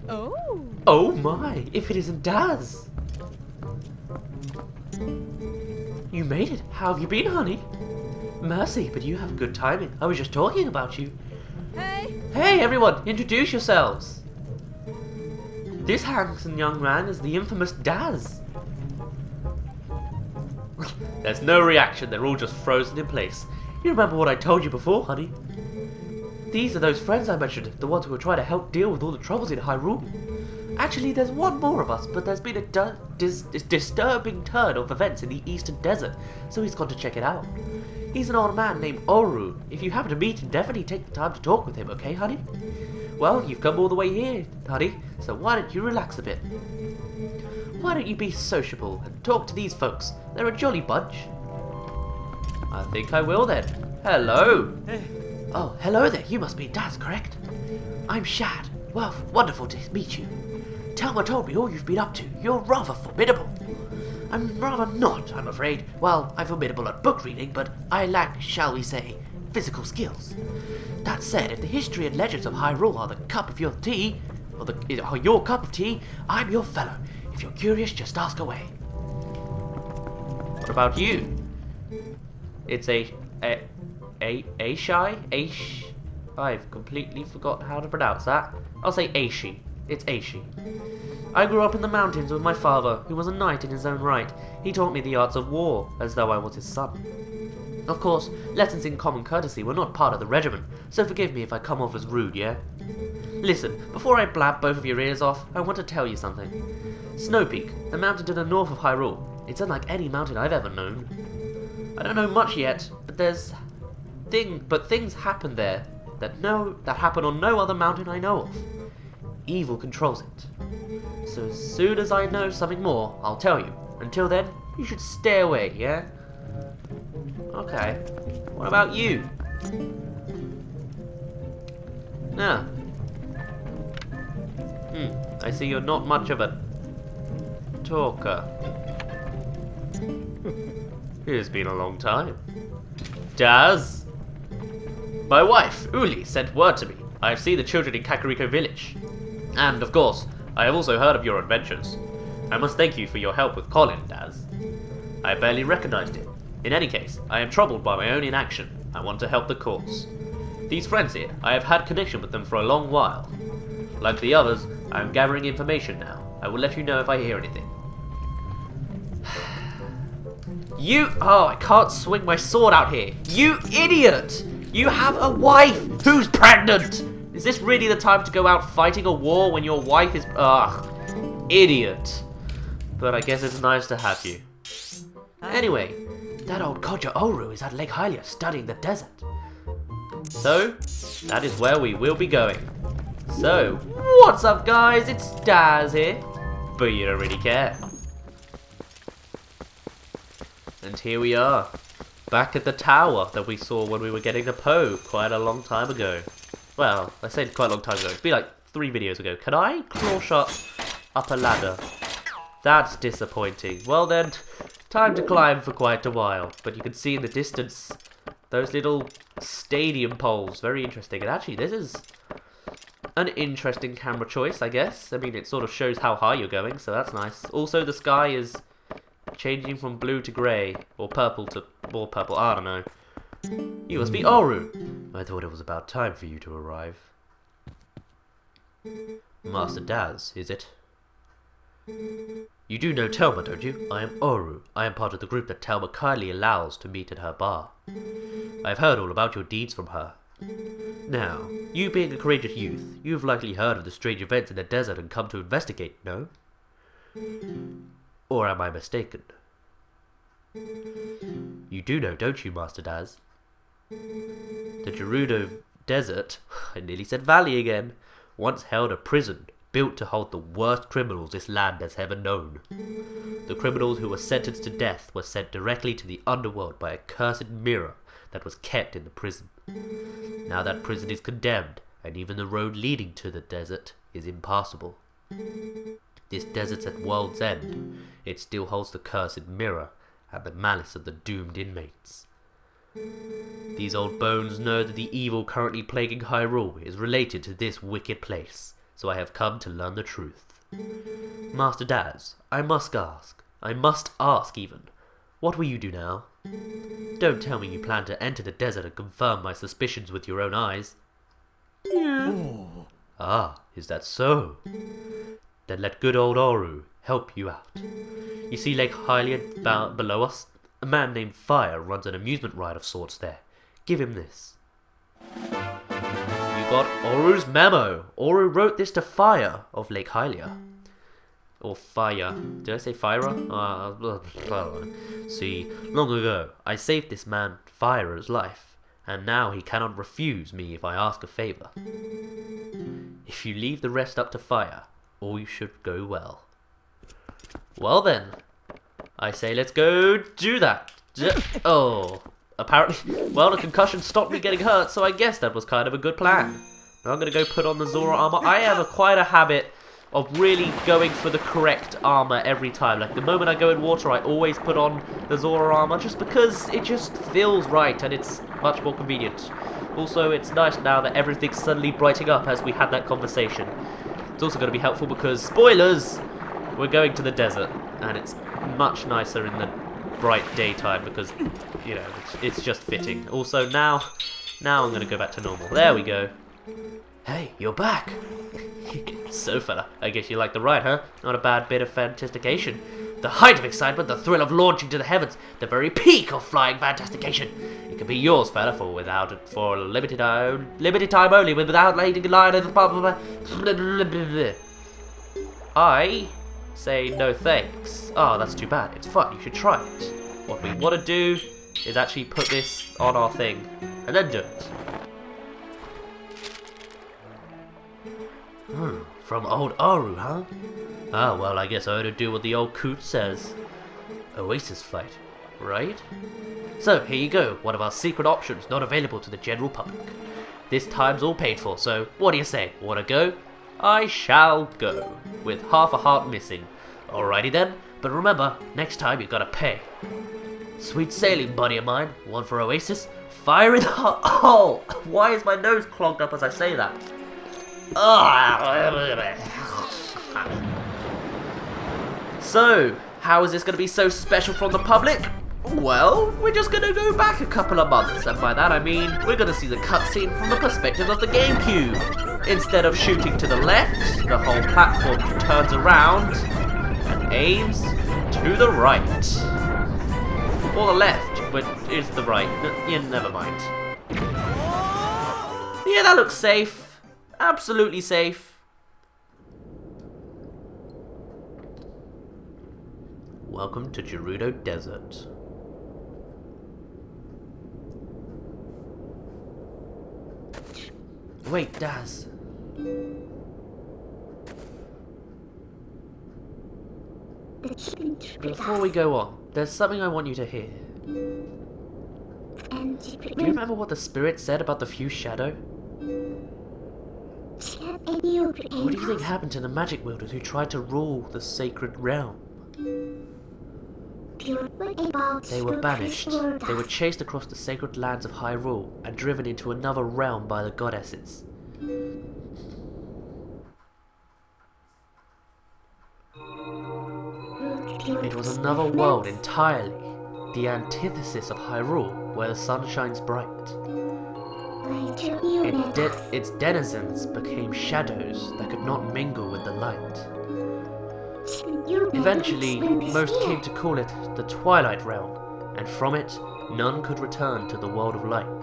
Oh. Oh my, if it isn't Daz! You made it. How have you been, honey? Mercy, but you have good timing. I was just talking about you. Hey. Hey, everyone, introduce yourselves. This handsome young man is the infamous Daz. There's no reaction, they're all just frozen in place. You remember what I told you before, honey? These are those friends I mentioned, the ones who were trying to help deal with all the troubles in Hyrule. Actually, there's one more of us, but there's been a disturbing turn of events in the Eastern Desert, so he's gone to check it out. He's an old man named Oru. If you happen to meet him, definitely take the time to talk with him, okay, honey? Well, you've come all the way here, honey, so why don't you relax a bit? Why don't you be sociable and talk to these folks? They're a jolly bunch. I think I will then. Hello. Hey. Oh, hello there. You must be Daz, correct? I'm Shad. Well, wonderful to meet you. Telma told me all you've been up to. You're rather formidable. I'm rather not, I'm afraid. Well, I'm formidable at book reading, but I lack, shall we say, physical skills. That said, if the history and legends of Hyrule are the cup of your tea, or your cup of tea, I'm your fellow. If you're curious, just ask away. What about you? It's I've completely forgotten how to pronounce that. I'll say Aishi. It's Aishi. I grew up in the mountains with my father, who was a knight in his own right. He taught me the arts of war, as though I was his son. Of course, lessons in common courtesy were not part of the regiment, so forgive me if I come off as rude, yeah? Listen, before I blab both of your ears off, I want to tell you something. Snow Peak, the mountain to the north of Hyrule, it's unlike any mountain I've ever known. I don't know much yet, but things happen there that happen on no other mountain I know of. Evil controls it. So as soon as I know something more, I'll tell you. Until then, you should stay away, yeah? Okay. What about you? No. I see you're not much of a talker. It's been a long time. Daz? My wife, Uli, sent word to me. I have seen the children in Kakariko village. And, of course, I have also heard of your adventures. I must thank you for your help with Colin, Daz. I barely recognized him. In any case, I am troubled by my own inaction. I want to help the cause. These friends here, I have had connection with them for a long while. Like the others, I am gathering information now. I will let you know if I hear anything. Oh, I can't swing my sword out here. You idiot! You have a wife who's pregnant! Is this really the time to go out fighting a war when your wife is... Ugh. Idiot. But I guess it's nice to have you. Anyway, that old codger Oru is at Lake Hylia studying the desert. So, that is where we will be going. So, what's up guys? It's Daz here. But you don't really care. And here we are, back at the tower that we saw when we were getting the Poe quite a long time ago. Well, I said quite a long time ago, it'd be like 3 videos ago. Can I claw shot up a ladder? That's disappointing. Well then, time to climb for quite a while. But you can see in the distance, those little stadium poles, very interesting. And actually, this is an interesting camera choice, I guess. I mean, it sort of shows how high you're going, so that's nice. Also, the sky is changing from blue to grey, or purple to more purple, I don't know. You must be Oru. I thought it was about time for you to arrive. Master Daz, is it? You do know Telma, don't you? I am Oru. I am part of the group that Telma kindly allows to meet at her bar. I have heard all about your deeds from her. Now, you being a courageous youth, you have likely heard of the strange events in the desert and come to investigate, no? Or am I mistaken? You do know, don't you, Master Daz? The Gerudo Desert, I nearly said valley again, once held a prison built to hold the worst criminals this land has ever known. The criminals who were sentenced to death were sent directly to the underworld by a cursed mirror that was kept in the prison. Now that prison is condemned, and even the road leading to the desert is impassable. This desert's at world's end. It still holds the cursed mirror and the malice of the doomed inmates. These old bones know that the evil currently plaguing Hyrule is related to this wicked place, so I have come to learn the truth. Master Daz, I must ask even, what will you do now? Don't tell me you plan to enter the desert and confirm my suspicions with your own eyes. Yeah. Ah, is that so? Then let good old Oru help you out. You see Lake Hylia below us? A man named Fire runs an amusement ride of sorts there. Give him this. You got Oru's memo. Oru wrote this to Fire of Lake Hylia. Or Fire. Did I say Fire? See, long ago, I saved this man Fire's life, and now he cannot refuse me if I ask a favor. If you leave the rest up to Fire, all should go well. Well then, I say let's go do that. Oh, apparently, well, the concussion stopped me getting hurt, so I guess that was kind of a good plan. Now I'm gonna go put on the Zora armor. I have quite a habit of really going for the correct armor every time. Like the moment I go in water, I always put on the Zora armor just because it just feels right and it's much more convenient. Also, it's nice now that everything's suddenly brightening up as we had that conversation. It's also going to be helpful because, spoilers, we're going to the desert and it's much nicer in the bright daytime because, you know, it's just fitting. Also, now I'm going to go back to normal. There we go. Hey, you're back. So fella, I guess you like the ride, huh? Not a bad bit of fantastication. The height of excitement, the thrill of launching to the heavens, the very peak of flying fantastication. It can be yours, fella, for limited time only, without laying a line of the. I say no thanks. Oh, that's too bad. It's fun. You should try it. What we want to do is actually put this on our thing and then do it. From old Aru, huh? Ah, well, I guess I ought to do what the old coot says. Oasis flight, right? So, here you go, one of our secret options not available to the general public. This time's all paid for, so what do you say? Wanna go? I shall go, with half a heart missing. Alrighty then, but remember, next time you gotta pay. Sweet sailing, buddy of mine. One for Oasis. Fire in the heart. Oh, why is my nose clogged up as I say that? So, how is this going to be so special from the public? Well, we're just going to go back a couple of months, and by that I mean we're going to see the cutscene from the perspective of the GameCube. Instead of shooting to the left, the whole platform turns around and aims to the right. Or the left, but it's the right. Yeah, never mind. Yeah, that looks safe. Absolutely safe. Welcome to Gerudo Desert. Wait, Daz. Before we go on, there's something I want you to hear. Do you remember what the spirit said about the few shadow? What do you think happened to the magic wielders who tried to rule the sacred realm? They were banished. They were chased across the sacred lands of Hyrule and driven into another realm by the goddesses. It was another world entirely, the antithesis of Hyrule, where the sun shines bright. Its denizens became shadows that could not mingle with the light. Eventually, most came to call it the Twilight Realm, and from it, none could return to the world of light.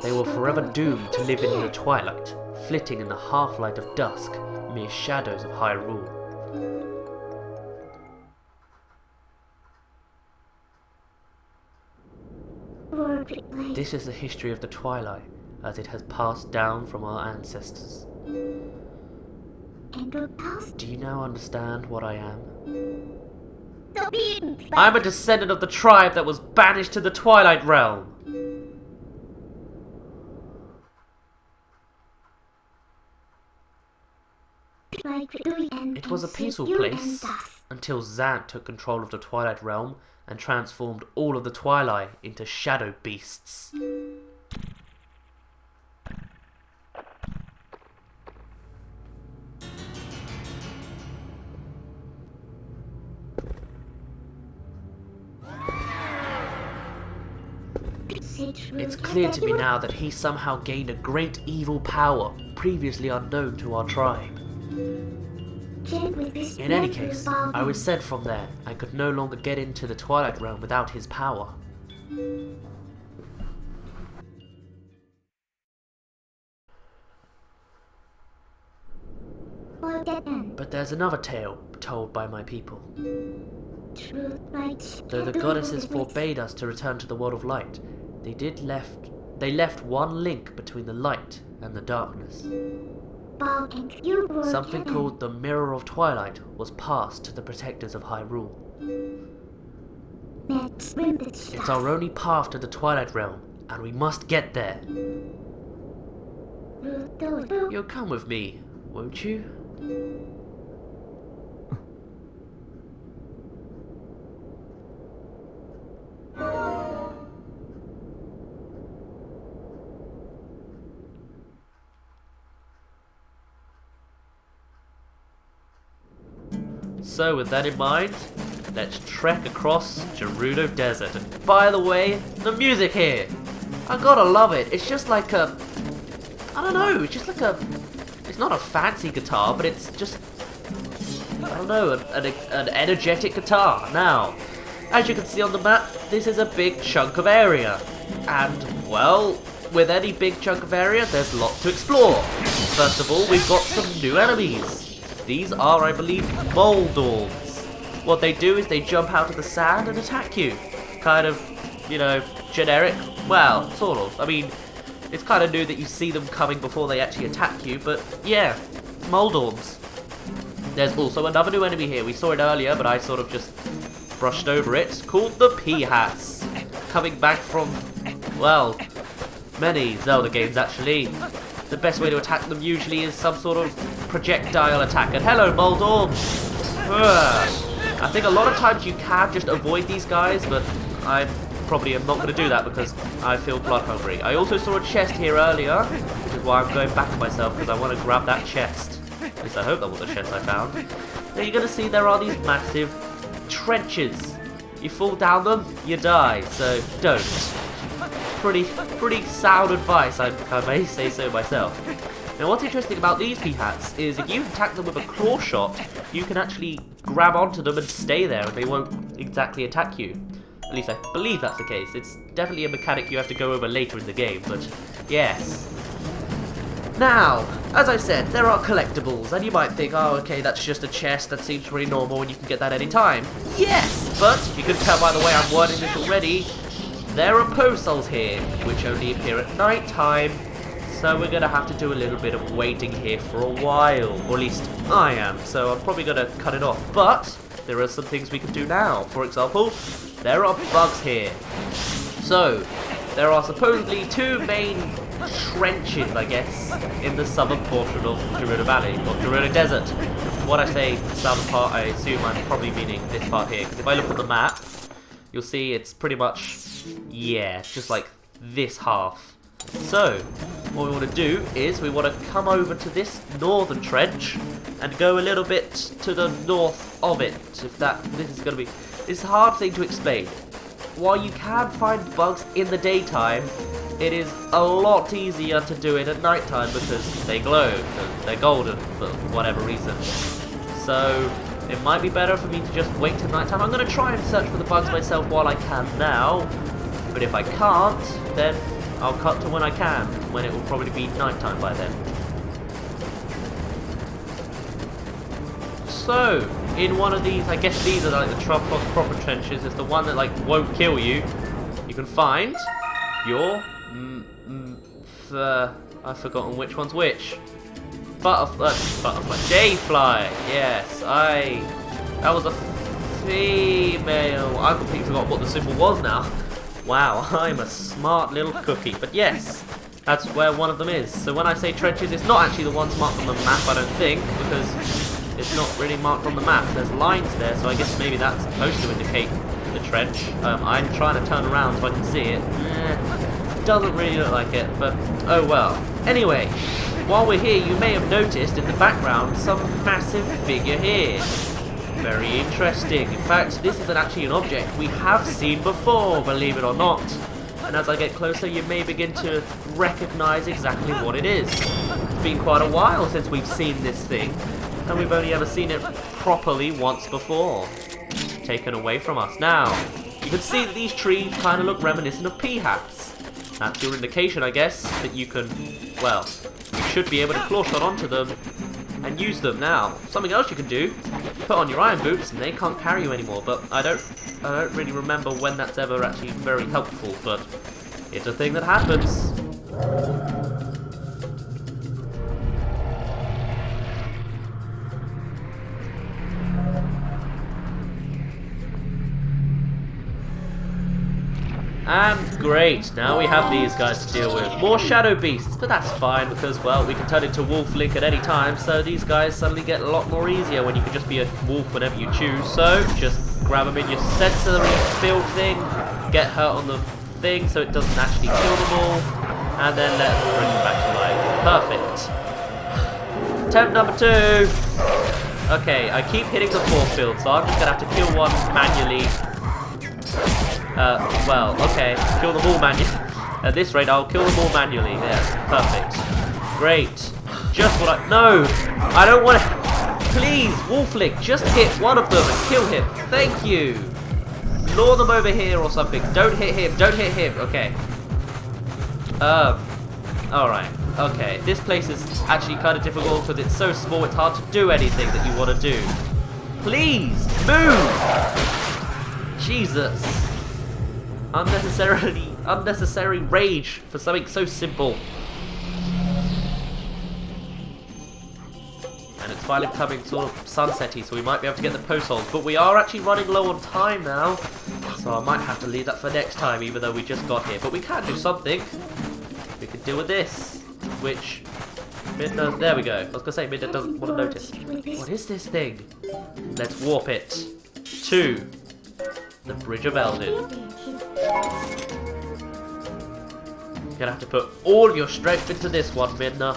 They were forever doomed to live in the twilight, flitting in the half-light of dusk, mere shadows of Hyrule. This is the history of the Twilight, as it has passed down from our ancestors. Do you now understand what I am? I'm a descendant of the tribe that was banished to the Twilight Realm. It was a peaceful place, until Zant took control of the Twilight Realm and transformed all of the Twilight into shadow beasts. It's clear to me now that he somehow gained a great evil power previously unknown to our tribe. In any case, I was sent from there and could no longer get into the Twilight Realm without his power. But there's another tale told by my people. Though the goddesses forbade us to return to the world of light, they left one link between the light and the darkness. Something called the Mirror of Twilight was passed to the protectors of Hyrule. It's our only path to the Twilight Realm, and we must get there. You'll come with me, won't you? So with that in mind, let's trek across Gerudo Desert. And by the way, the music here, I gotta love it. It's just like a, I don't know, it's just like a, it's not a fancy guitar, but it's just, I don't know, an energetic guitar. Now, as you can see on the map, this is a big chunk of area. And, well, with any big chunk of area, there's lots to explore. First of all, we've got some new enemies. These are, I believe, Moldorms. What they do is they jump out of the sand and attack you. Kind of, you know, generic. Well, sort of. I mean, it's kind of new that you see them coming before they actually attack you, but yeah, Moldorms. There's also another new enemy here. We saw it earlier, but I sort of just brushed over it. Called the P-Hats. Coming back from, well, many Zelda games, actually. The best way to attack them usually is some sort of projectile attack. And hello, Moldorms! I think a lot of times you can just avoid these guys, but I probably am not going to do that because I feel blood hungry. I also saw a chest here earlier, which is why I'm going back on myself, because I want to grab that chest. At least I hope that was the chest I found. Now you're going to see there are these massive trenches. You fall down them, you die, so don't. Pretty sound advice, I may say so myself. Now what's interesting about these P-Hats is if you attack them with a claw shot, you can actually grab onto them and stay there and they won't exactly attack you. At least I believe that's the case. It's definitely a mechanic you have to go over later in the game, but yes. Now, as I said, there are collectibles, and you might think, oh okay, that's just a chest, that seems pretty normal and you can get that anytime. Yes, but if you can tell by the way I'm wording this already, there are postals here, which only appear at night time, so we're going to have to do a little bit of waiting here for a while, or at least I am, so I'm probably going to cut it off. But there are some things we can do now. For example, there are bugs here. So, there are supposedly two main trenches, I guess, in the southern portion of Gerudo Valley, or Gerudo Desert. When I say the southern part, I assume I'm probably meaning this part here, because if I look at the map, you'll see it's pretty much, yeah, just like this half. So, what we want to do is we want to come over to this northern trench and go a little bit to the north of it. If this is going to be, it's a hard thing to explain. While you can find bugs in the daytime, it is a lot easier to do it at nighttime because they glow, and they're golden for whatever reason. So, it might be better for me to just wait till nighttime. I'm going to try and search for the bugs myself while I can now, but if I can't, then I'll cut to when I can, when it will probably be nighttime by then. So, in one of these, I guess these are like the proper trenches, it's the one that like won't kill you. You can find your, I've forgotten which one's which. Butterfly, Dayfly, yes, that was a female. I completely forgot what the symbol was now. Wow, I'm a smart little cookie. But yes, that's where one of them is. So when I say trenches, it's not actually the ones marked on the map, I don't think, because it's not really marked on the map. There's lines there, so I guess maybe that's supposed to indicate the trench. I'm trying to turn around so I can see it. Doesn't really look like it, but oh well. Anyway, while we're here, you may have noticed in the background some massive figure here. Very interesting. In fact, this isn't actually an object we have seen before, believe it or not. and as I get closer you may begin to recognize exactly what it is. It's been quite a while since we've seen this thing, and we've only ever seen it properly once before. Taken away from us. Now, you can see that these trees kind of look reminiscent of peahats. That's your indication, I guess, that you can, well, you should be able to claw shot onto them and use them. Now, something else you can do, put on your iron boots and they can't carry you anymore, but I don't really remember when that's ever actually very helpful, but it's a thing that happens. And great, now we have these guys to deal with. More shadow beasts, but that's fine because, well, we can turn into Wolf Link at any time, so these guys suddenly get a lot more easier when you can just be a wolf whenever you choose. So, just grab them in your sensory field thing, get hurt on the thing so it doesn't actually kill them all, and then let them bring them back to life. Perfect. Attempt number 2! Okay, I keep hitting the force field, so I'm just going to have to kill one manually. Well, okay, kill them all manually. At this rate, I'll kill them all manually. Yes, perfect. Great. Just what no! I don't want to... Please, Wolflick, just hit one of them and kill him. Thank you. Lure them over here or something. Don't hit him. Don't hit him. Okay. Alright. Okay. This place is actually kind of difficult because it's so small it's hard to do anything that you want to do. Please, move! Jesus. Unnecessary rage for something so simple. And it's finally coming sort of sunsetty, so we might be able to get the post holes. But we are actually running low on time now, so I might have to leave that for next time, even though we just got here. But we can do something. We can deal with this, which Midna, there we go. I was gonna say Midna doesn't want to notice. What is this thing? Let's warp it to the Bridge of Eldin. You're gonna have to put all of your strength into this one, Midna.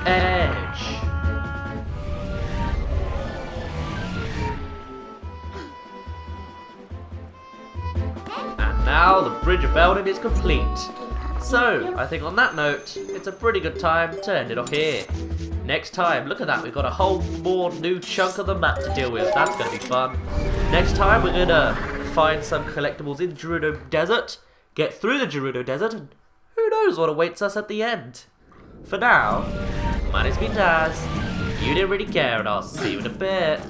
Edge. And now the Bridge of Eldin is complete. So, I think on that note, it's a pretty good time to end it off here. Next time, look at that, we've got a whole more new chunk of the map to deal with. That's going to be fun. Next time, we're going to find some collectibles in Gerudo Desert, get through the Gerudo Desert, and who knows what awaits us at the end. For now, my name's been Daz, you didn't really care, and I'll see you in a bit.